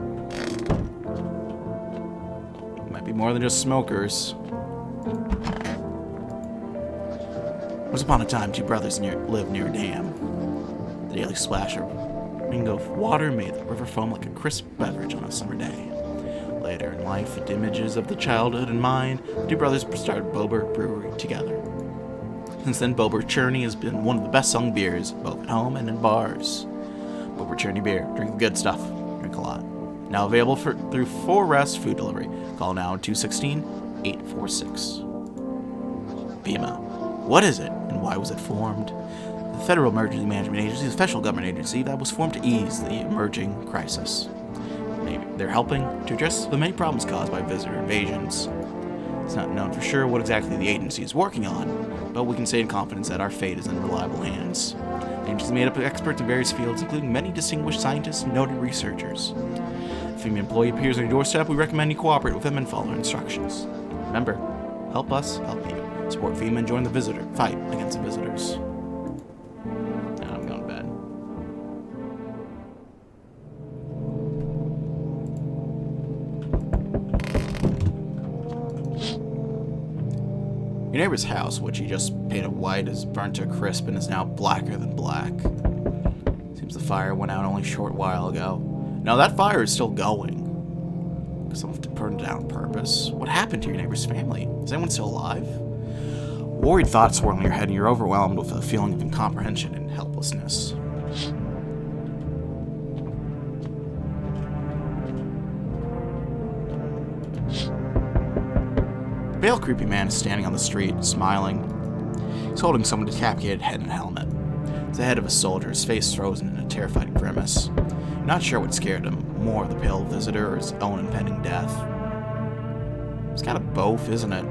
Might be more than just smokers. Once upon a time, two brothers lived near a dam. The daily splash of ring of water made the river foam like a crisp beverage on a summer day. Later in life, with images of the childhood in mind, the two brothers started Bober Brewery together. Since then, Bober Churney has been one of the best-selling beers, both at home and in bars. Bober Churney beer. Drink the good stuff. Drink a lot. Now available through 4S food delivery. Call now 216-846. FEMA. What is it, and why was it formed? The Federal Emergency Management Agency is a federal government agency that was formed to ease the emerging crisis. Maybe they're helping to address the many problems caused by visitor invasions. It's not known for sure what exactly the agency is working on, but we can say in confidence that our fate is in reliable hands. The agency is made up of experts in various fields, including many distinguished scientists and noted researchers. If an employee appears on your doorstep, we recommend you cooperate with them and follow instructions. Remember, help us, help you. Support FEMA and join the fight against the visitors. Now I'm going to bed. Your neighbor's house, which he just painted white, is burnt to a crisp and is now blacker than black. Seems the fire went out only a short while ago. No, that fire is still going. Someone burned it down on purpose. What happened to your neighbor's family? Is anyone still alive? Worried thoughts swirl in your head and you're overwhelmed with a feeling of incomprehension and helplessness. A pale, creepy man is standing on the street, smiling. He's holding someone's decapitated head and helmet. It's the head of a soldier, his face frozen in a terrified grimace. You're not sure what scared him, more the pale visitor or his own impending death. It's kind of both, isn't it?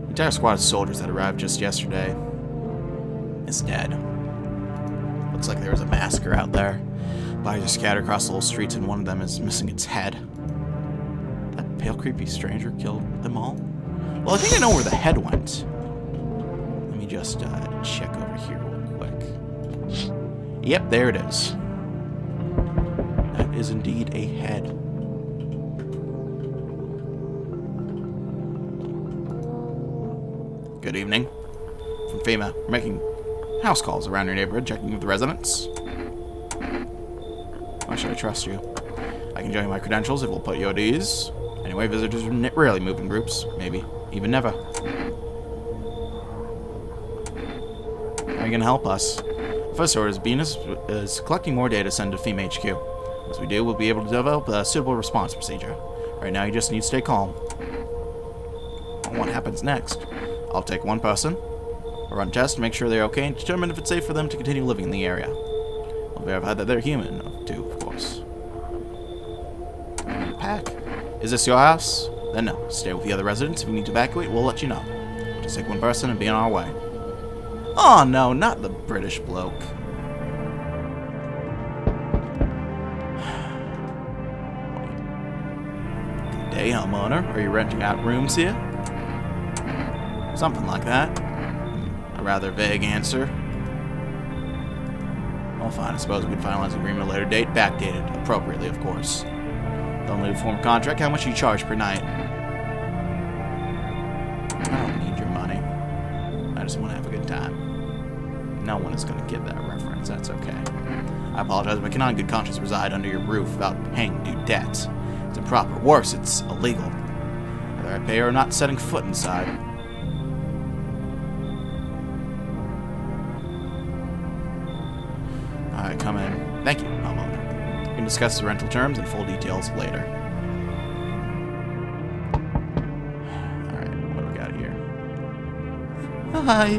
The entire squad of soldiers that arrived just yesterday is dead. Looks like there was a massacre out there. Bodies are scattered across the whole streets, and one of them is missing its head. That pale, creepy stranger killed them all? Well, I think I know where the head went. Let me just check over here real quick. Yep, there it is. That is indeed a head. Good evening. From FEMA, we're making house calls around your neighborhood, checking with the residents. Why should I trust you? I can show you my credentials if we'll put you at ease. Anyway, visitors rarely move in groups, maybe even never. How are you gonna help us? First order is Venus is collecting more data to send to FEMA HQ. As we do, we'll be able to develop a suitable response procedure. Right now, you just need to stay calm. What happens next? I'll take one person, I'll run tests to make sure they're okay, and determine if it's safe for them to continue living in the area. I'll verify that they're human, too, of course. I need a pack. Is this your house? Then no. Stay with the other residents. If you need to evacuate, we'll let you know. Just take one person and be on our way. Oh no, not the British bloke. Good day, homeowner. Are you renting out rooms here? Something like that. A rather vague answer. Well, fine. I suppose we can finalize the agreement at a later date. Backdated. Appropriately, of course. They'll need a form of contract. How much do you charge per night? I don't need your money. I just want to have a good time. No one is going to get that reference. That's okay. I apologize, but I cannot in good conscience reside under your roof without paying due debts. It's improper. Worse, it's illegal. Whether I pay or not setting foot inside. Alright, come in. Thank you, homeowner. We can discuss the rental terms and full details later. Alright, what do we got here? Hi.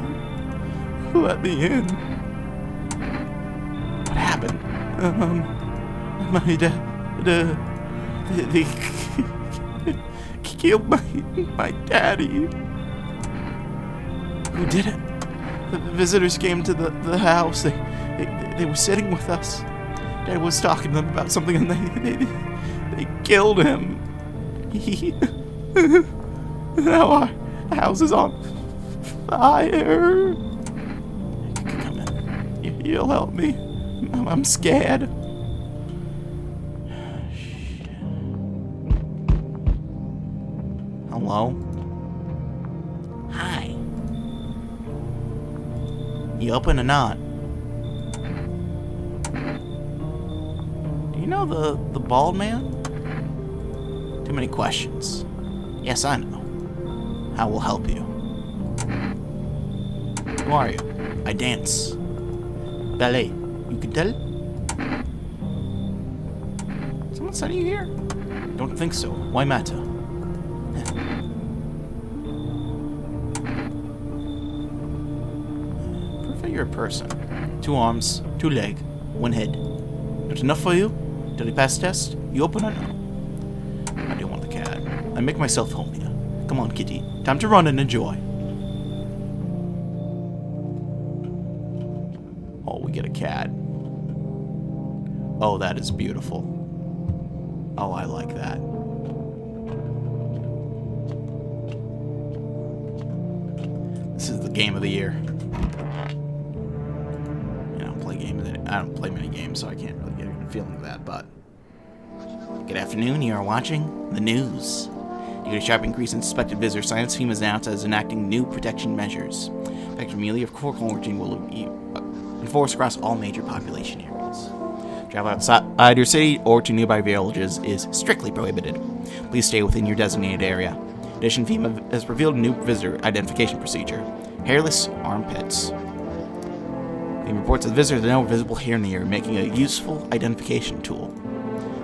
Let me in. What happened? My dad, they killed my daddy. Who did it? The visitors came to the house. They were sitting with us. Dad was talking to them about something, and they killed him. Now our house is on fire. Come in. You'll help me. I'm scared. Shit. Hello? Hi. You open or not? Do you know the bald man? Too many questions. Yes, I know. How will help you? Who are you? I dance. Ballet. You can tell? Someone sent you here? Don't think so. Why matter? Prove that you're a person. 2 arms, 2 legs, 1 head. Not enough for you? Did I pass test? You open or no? I do want the cat. I make myself home here. Come on, kitty. Time to run and enjoy. Oh, we get a cat. Oh, that is beautiful. Oh, I like that. This is the game of the year. I don't play many games, so I can't really get a feeling of that, but... Good afternoon, you are watching the news. Due to a sharp increase in suspected visitor sightings, FEMA is announced as enacting new protection measures. Effective immediately, of course, quarantine will be enforced across all major population areas. Travel outside your city or to nearby villages is strictly prohibited. Please stay within your designated area. In addition, FEMA has revealed a new visitor identification procedure: hairless armpits. FEMA reports that visitors are now visible here and there, making a useful identification tool.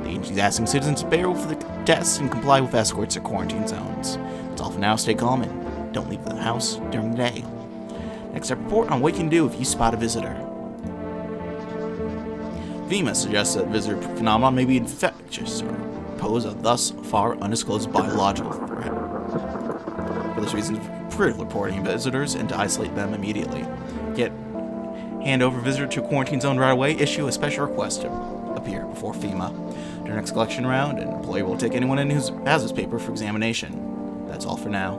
The agency is asking citizens to bear with the tests and comply with escorts at quarantine zones. That's all for now. Stay calm and don't leave the house during the day. Next up, report on what you can do if you spot a visitor. FEMA suggests that visitor phenomena may be infectious or pose a thus far undisclosed biological threat. For this reason, it's critical reporting visitors and to isolate them immediately. Hand over visitor to a quarantine zone right away. Issue a special request to appear before FEMA. During next collection round, an employee will take anyone in who has this paper for examination. That's all for now.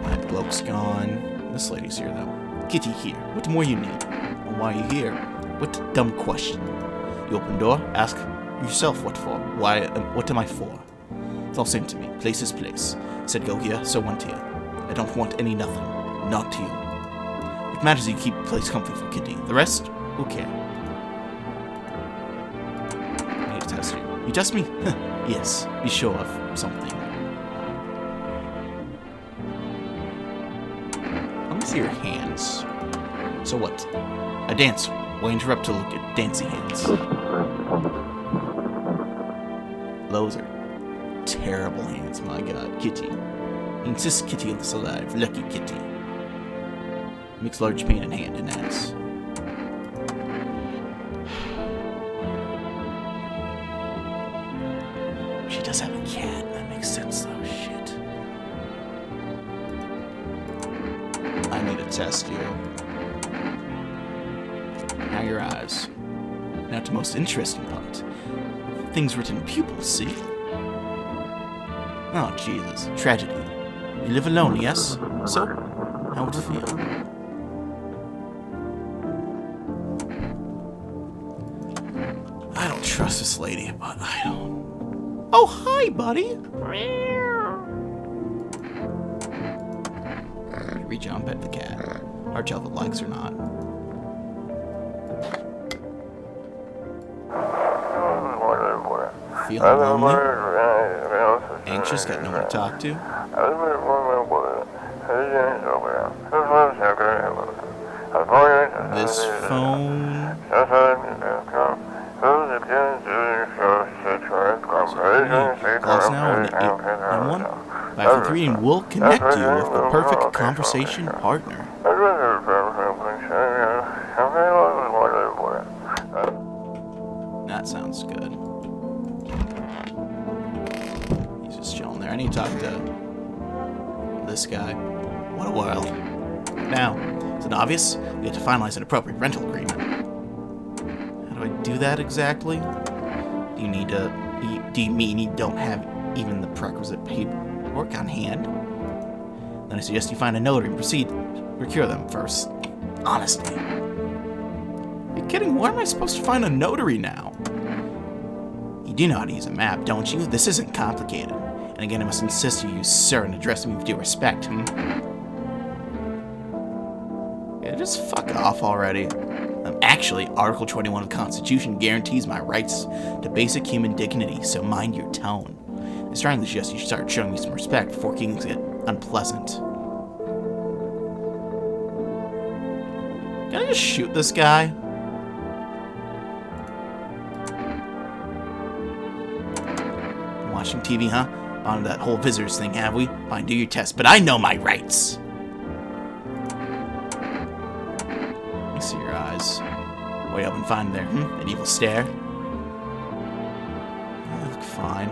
That bloke's gone. This lady's here, though. Kitty here. What more you need? And why are you here? What a dumb question. You open the door, ask yourself what for. Why? What am I for? It's all same to me. Place is place. Said go here, so went here. I don't want any nothing. Not you. What matters is you keep the place comfy for Kitty. The rest? Who care? I need to test you. You test me? Yes. Be sure of something. Let me see your hands. So what? A dancer. Why interrupt to look at dancing hands? Those are terrible hands, my god. Kitty. Insists Kitty is alive. Lucky Kitty. Makes large pain in hand and ass. She does have a cat. That makes sense, though. Shit. I need to test you. Now your eyes. Now to the most interesting part. Things written in pupils, see? Oh, Jesus. Tragedy. You live alone, yes? So, how would you feel? I don't trust this lady, but I don't. Oh, hi, buddy! Reach out and pet the cat. Hard tell if it likes or not. Feeling lonely? Anxious, got no one to talk to. This phone. Calls now on 811. 533 and we'll connect you with the perfect conversation partner. That sounds good. Chilling there. I need to talk to this guy. What a world. Now, is it obvious? We have to finalize an appropriate rental agreement. How do I do that exactly? Do you mean you don't have even the prerequisite paperwork on hand? Then I suggest you find a notary and proceed to procure them first. Honestly. Are you kidding? Why am I supposed to find a notary now? You do know how to use a map, don't you? This isn't complicated. And again, I must insist you use sir and address me with due respect, Yeah, just fuck off already. Actually, Article 21 of the Constitution guarantees my rights to basic human dignity, so mind your tone. I strongly suggest you start showing me some respect before things get unpleasant. Can I just shoot this guy? Watching TV, huh? On that whole visitors thing, have we? Fine, do your test, but I know my rights. Let me see your eyes. What do you have in fine there? An evil stare? fine.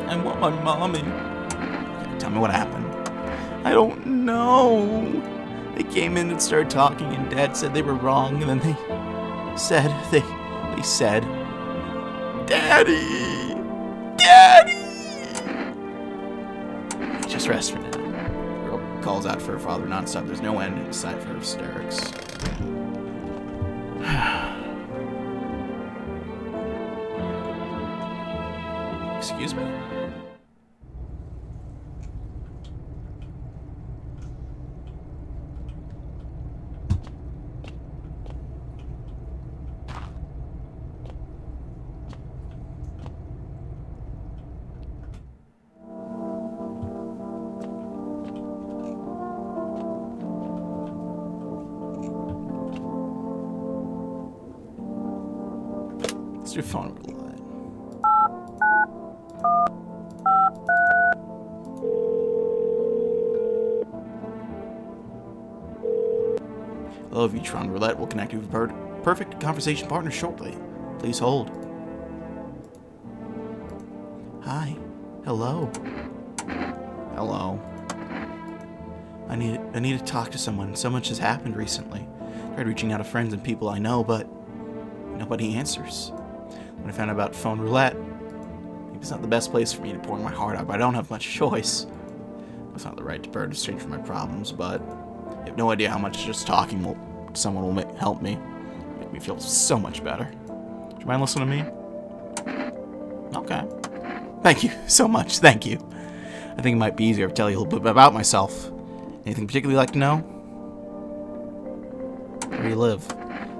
I want my mommy. Okay, tell me what happened. I don't know. They came in and started talking, and Dad said they were wrong, and then they said, Daddy! Daddy! Just rest for now. The girl calls out for her father nonstop. There's no end in sight for her hysterics. Excuse me? Let's do phone roulette. Hello, Vitron Roulette will connect you with a perfect conversation partner shortly. Please hold. Hi. Hello. Hello. I need to talk to someone. So much has happened recently. Tried reaching out to friends and people I know, but nobody answers. When I found out about phone roulette, it's not the best place for me to pour my heart out, but I don't have much choice. It's not the right bird to strange for my problems, but I have no idea how much just talking to someone will help me. Make me feel so much better. Do you mind listening to me? Okay. Thank you so much. Thank you. I think it might be easier to tell you a little bit about myself. Anything particularly you'd like to know? Where do you live?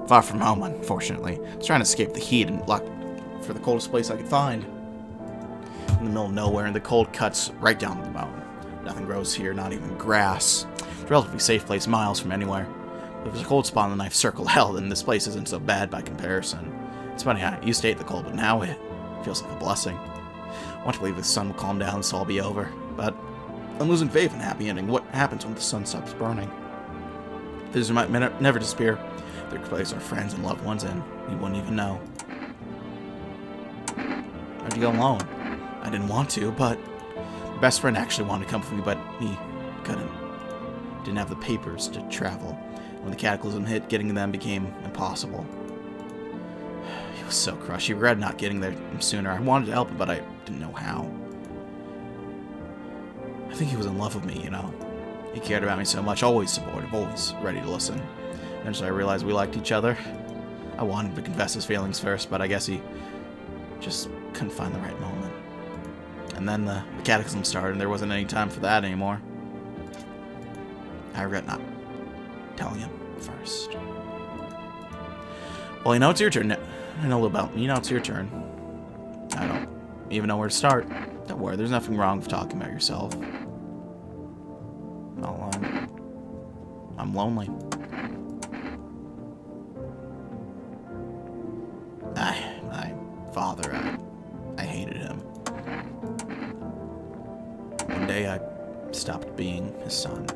Far from home, unfortunately. I was trying to escape the heat and look for the coldest place I could find. In the middle of nowhere, and the cold cuts right down to the bone. Nothing grows here, not even grass. It's a relatively safe place, miles from anywhere. But if there's a cold spot in the knife circle hell, then this place isn't so bad by comparison. It's funny, I used to hate the cold, but now it feels like a blessing. I want to believe the sun will calm down and this will all be over, but I'm losing faith in a happy ending. What happens when the sun stops burning? These might never disappear. Their place our friends and loved ones, and you wouldn't even know. How'd you go alone? I didn't want to, but my best friend actually wanted to come with me, but he couldn't. Didn't have the papers to travel. When the cataclysm hit, getting to them became impossible. He was so crushed. He regretted not getting there sooner. I wanted to help him, but I didn't know how. I think he was in love with me, you know. He cared about me so much, always supportive, always ready to listen. Eventually I realized we liked each other. I wanted him to confess his feelings first, but I guess he just couldn't find the right moment. And then the cataclysm started, and there wasn't any time for that anymore. I regret not telling him first. Well, you know, it's your turn. I know a little about me. You know, it's your turn. I don't even know where to start. Don't worry, there's nothing wrong with talking about yourself. Well, I'm lonely. My father, I hated him. One day I stopped being his son.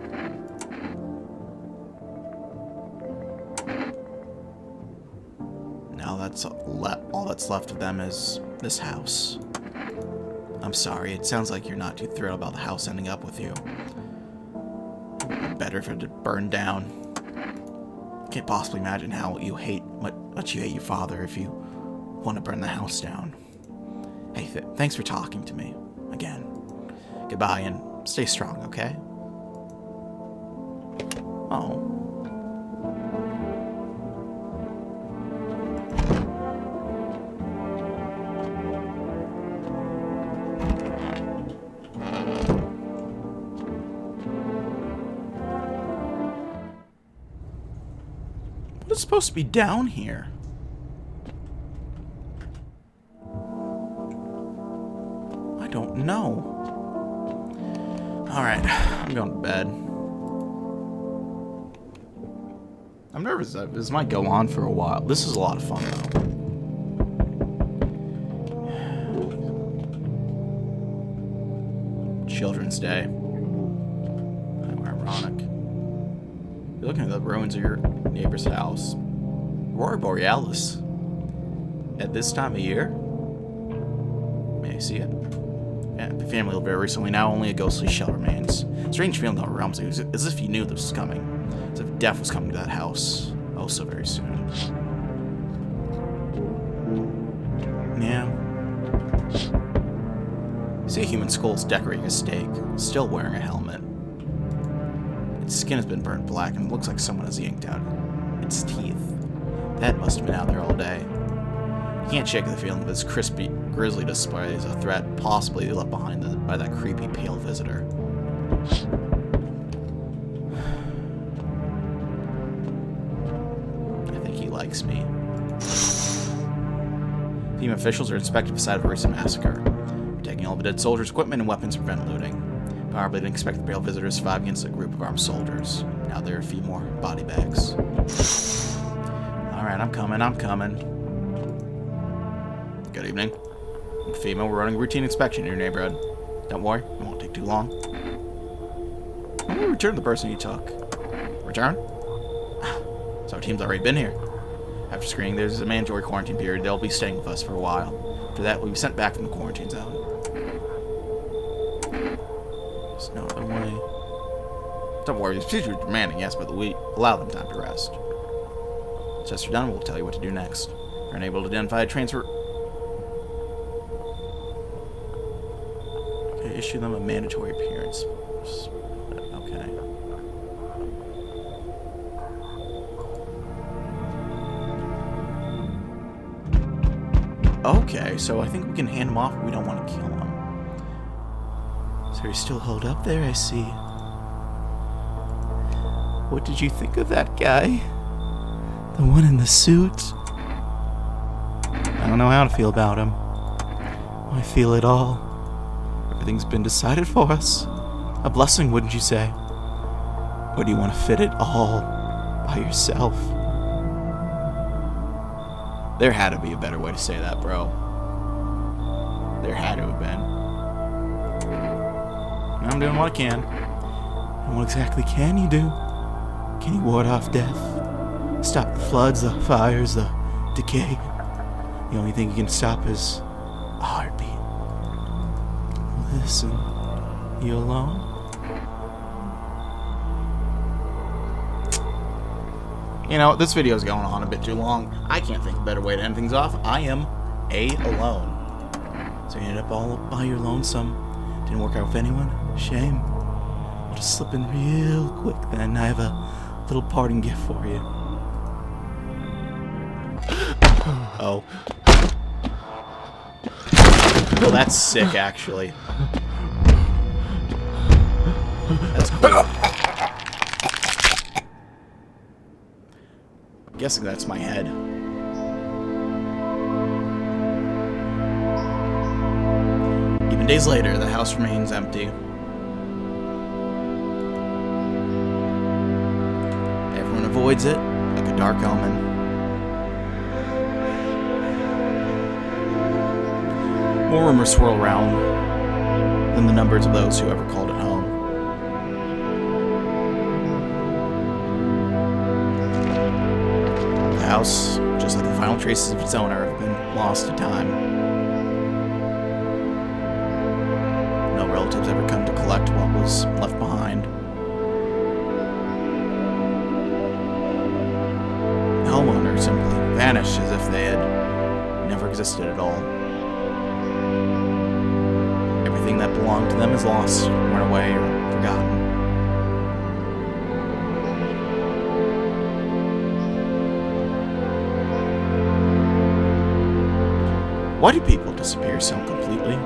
Now that's all that's left of them is this house. I'm sorry, it sounds like you're not too thrilled about the house ending up with you. Better for it to burn down. I can't possibly imagine how much you hate your father if you want to burn the house down. Hey, thanks for talking to me again. Goodbye and stay strong, okay? Oh. What's supposed to be down here? I don't know. Alright, I'm going to bed. I'm nervous that this might go on for a while. This is a lot of fun, though. Children's Day. How ironic. You're looking at the ruins of your neighbor's house. Aurora Borealis. at this time of year? May I see it? Yeah, the family lived very recently. Now only a ghostly shell remains. Strange feeling overwhelms you, as if you knew this was coming. As if death was coming to that house. Oh, so very soon. Yeah. You see a human skull's decorating a stake, still wearing a helmet. Its skin has been burnt black and it looks like someone has yanked out its teeth. The head must have been out there all day. You can't shake the feeling that this crispy, grisly display is a threat possibly left behind by that creepy, pale visitor. I think he likes me. Team officials are inspecting the site of a recent massacre, taking all the dead soldiers' equipment and weapons to prevent looting. Probably didn't expect the pale visitor to survive against a group of armed soldiers. Now there are a few more body bags. Alright, I'm coming. Good evening. I'm female. We're running a routine inspection in your neighborhood. Don't worry, it won't take too long. I'm gonna return the person you took. Return? So our team's already been here. After screening, there's a mandatory quarantine period. They'll be staying with us for a while. After that, we'll be sent back from the quarantine zone. There's no other way. Don't worry, these procedures are demanding, yes, but we allow them time to rest. Once you're done, we'll tell you what to do next. If you're unable to identify a transfer... Okay, issue them a mandatory appearance. Okay. Okay, so I think we can hand him off, but we don't want to kill him. So you're still holed up there, I see. What did you think of that guy? The one in the suit? I don't know how to feel about him. I feel it all. Everything's been decided for us. A blessing, wouldn't you say? Or do you want to fit it all by yourself? There had to be a better way to say that, bro. There had to have been. I'm doing what I can. And what exactly can you do? Can you ward off death? Stop the floods, the fires, the decay? The only thing you can stop is a heartbeat. Listen, you alone? You know, this video is going on a bit too long. I can't think of a better way to end things off. I am alone. So you ended up all by your lonesome. Didn't work out with anyone? Shame. I'll just slip in real quick then. I have a little parting gift for you. Oh. Well, that's sick, actually. That's cool. I'm guessing that's my head. Even days later, the house remains empty. Everyone avoids it like a dark omen. More rumors swirl around than the numbers of those who ever called it home. The house, just like the final traces of its owner, have been lost to time. No relatives ever come to collect what was left behind. The homeowner simply vanished as if they had never existed at all. Everything that belonged to them is lost, run away, or forgotten. Why do people disappear so completely?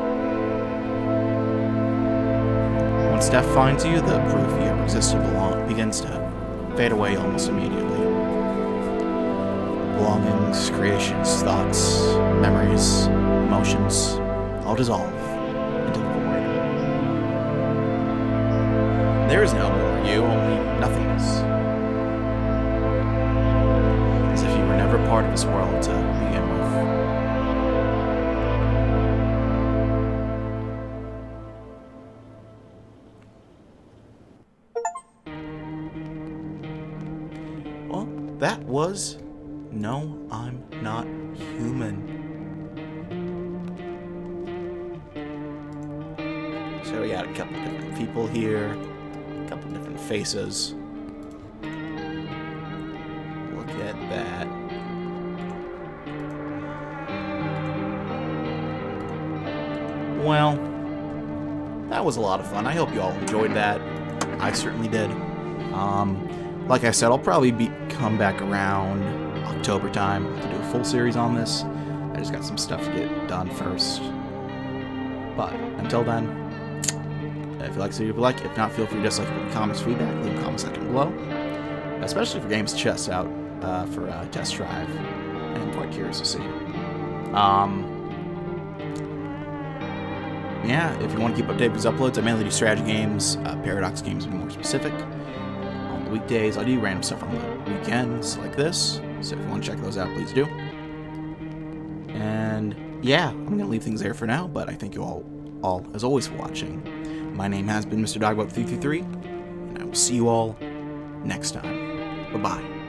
Once death finds you, the proof you ever existed begins to fade away almost immediately. Belongings, creations, thoughts, memories, emotions, all dissolve into the void. There is no more you, only nothingness. As if you were never part of this world to begin with. Well, that was No, I'm Not Human. we got a couple different people here, a couple different faces. Look at that. Well, that was a lot of fun. I hope you all enjoyed that. I certainly did. Like I said, I'll probably come back around October time to do a full series on this. I just got some stuff to get done first. But until then, if you like, so you like. If not, feel free to just like comments, feedback, leave a comment section below. Especially for games to test out for test drive. I'm quite curious to see. Yeah, if you want to keep updated with uploads, I mainly do strategy games, Paradox games to be more specific. On the weekdays, I do random stuff on the weekends like this. So if you want to check those out, please do. And yeah, I'm going to leave things there for now, but I thank you all as always, for watching. My name has been Mr. Dogbot333, and I will see you all next time. Bye-bye.